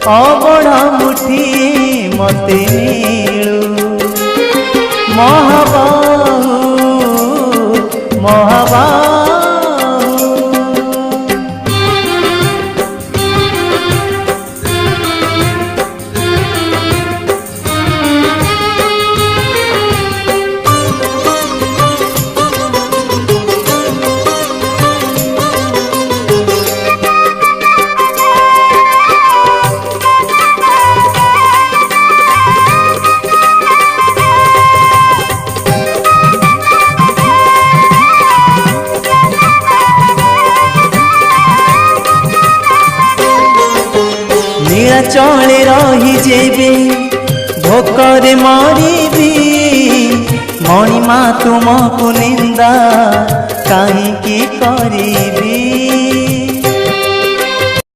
अबड़ा मुठी मते मिलू महाबाहु महाबाहु चले रही जेबे भोकरे मरीबी मणिमा तुमको निंदा कहीं करीबी।